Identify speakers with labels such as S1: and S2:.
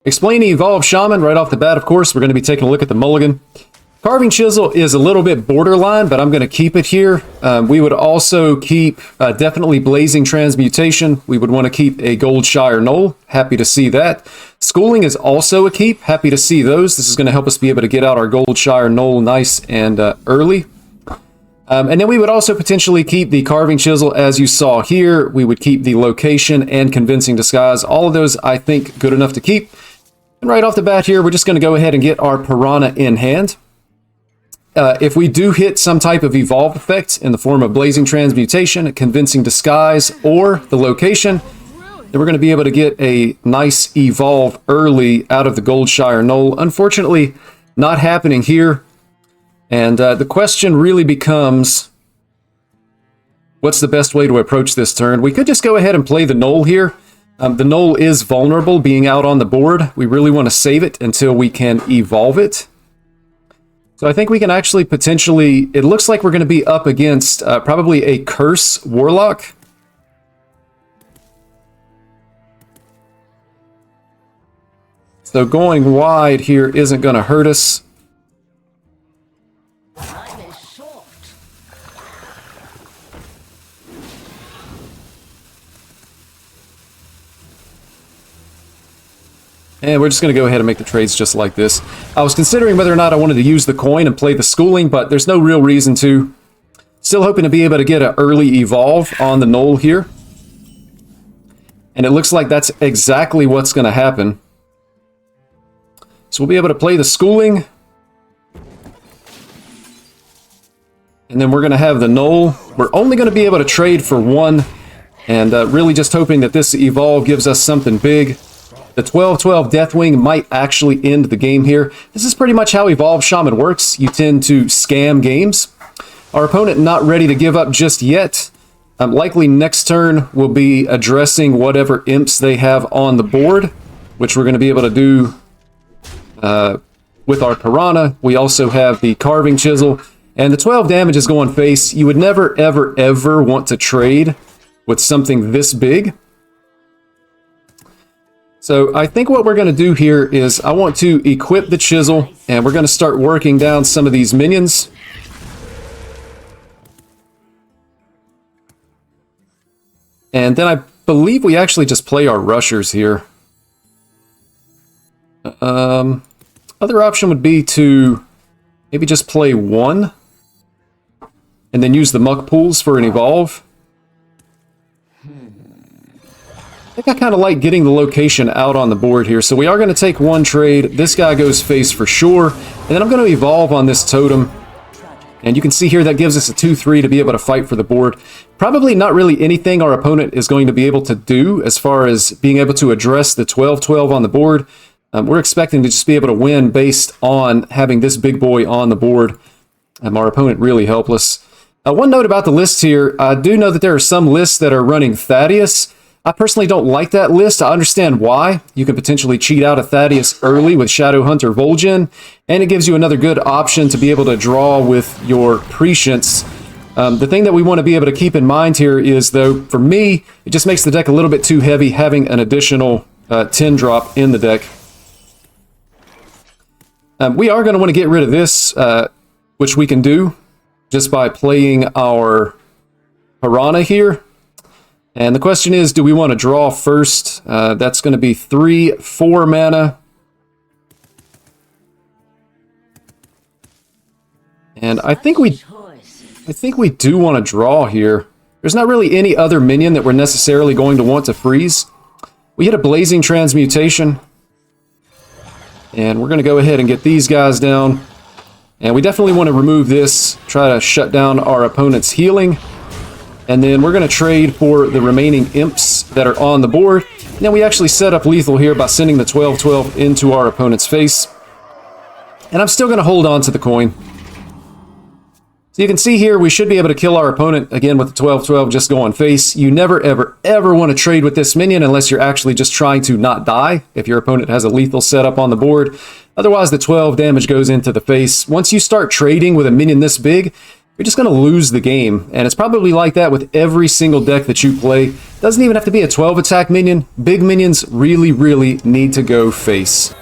S1: Explaining Evolve Shaman right off the bat, of course, we're going to be taking a look at the mulligan. Carving Chisel is a little bit borderline, but I'm going to keep it here. We would also keep definitely Blazing Transmutation. We would want to keep a Goldshire Knoll. Happy to see that. Schooling is also a keep. Happy to see those. This is going to help us be able to get out our Goldshire Knoll nice and early. And then we would also potentially keep the Carving Chisel, as you saw here. We would keep the Location and Convincing Disguise. All of those, I think, good enough to keep. And right off the bat here, we're just going to go ahead and get our Piranha in hand. If we do hit some type of evolve effect in the form of Blazing Transmutation, a Convincing Disguise, or the Location, then we're going to be able to get a nice evolve early out of the Goldshire Knoll. Unfortunately, not happening here. And the question really becomes, what's the best way to approach this turn? We could just go ahead and play the Knoll here. The Knoll is vulnerable being out on the board. We really want to save it until we can evolve it. So I think we can actually potentially, it looks like we're going to be up against probably a Curse Warlock. So going wide here isn't going to hurt us. And we're just going to go ahead and make the trades just like this. I was considering whether or not I wanted to use the coin and play the schooling, but there's no real reason to. Still hoping to be able to get an early evolve on the Knoll here. And it looks like that's exactly what's going to happen. So we'll be able to play the schooling. And then we're going to have the Knoll. We're only going to be able to trade for one. And really just hoping that this evolve gives us something big. The 12-12 Deathwing might actually end the game here. This is pretty much how Evolve Shaman works. You tend to scam games. Our opponent not ready to give up just yet. Likely next turn we'll be addressing whatever imps they have on the board, which we're going to be able to do with our Piranha. We also have the Carving Chisel. And the 12 damage is going face. You would never, ever, ever want to trade with something this big. So I think what we're going to do here is I want to equip the Chisel, and we're going to start working down some of these minions. And then I believe we actually just play our rushers here. Other option would be to maybe just play one, and then use the muck pools for an evolve. I think I kind of like getting the Location out on the board here. So we are going to take one trade. This guy goes face for sure. And then I'm going to evolve on this totem. And you can see here that gives us a 2-3 to be able to fight for the board. Probably not really anything our opponent is going to be able to do as far as being able to address the 12-12 on the board. We're expecting to just be able to win based on having this big boy on the board. Our opponent really helpless. One note about the list here. I do know that there are some lists that are running Thaddeus. I personally don't like that list. I understand why. You can potentially cheat out a Thaddeus early with Shadowhunter Vol'jin, and it gives you another good option to be able to draw with your Prescience. The thing that we want to be able to keep in mind here is, though, for me, it just makes the deck a little bit too heavy having an additional 10-drop in the deck. We are going to want to get rid of this, which we can do just by playing our Piranha here. And the question is, do we want to draw first? That's going to be 3-4 mana. And I think we do want to draw here. There's not really any other minion that we're necessarily going to want to freeze. We hit a Blazing Transmutation. And we're going to go ahead and get these guys down. And we definitely want to remove this, try to shut down our opponent's healing. And then we're going to trade for the remaining imps that are on the board. Now we actually set up lethal here by sending the 12-12 into our opponent's face. And I'm still going to hold on to the coin. So you can see here, we should be able to kill our opponent, again, with the 12-12 just going face. You never, ever, ever want to trade with this minion unless you're actually just trying to not die, if your opponent has a lethal setup on the board. Otherwise, the 12 damage goes into the face. Once you start trading with a minion this big, you're just going to lose the game. And it's probably like that with every single deck that you play. Doesn't even have to be a 12 attack minion. Big minions really, really need to go face.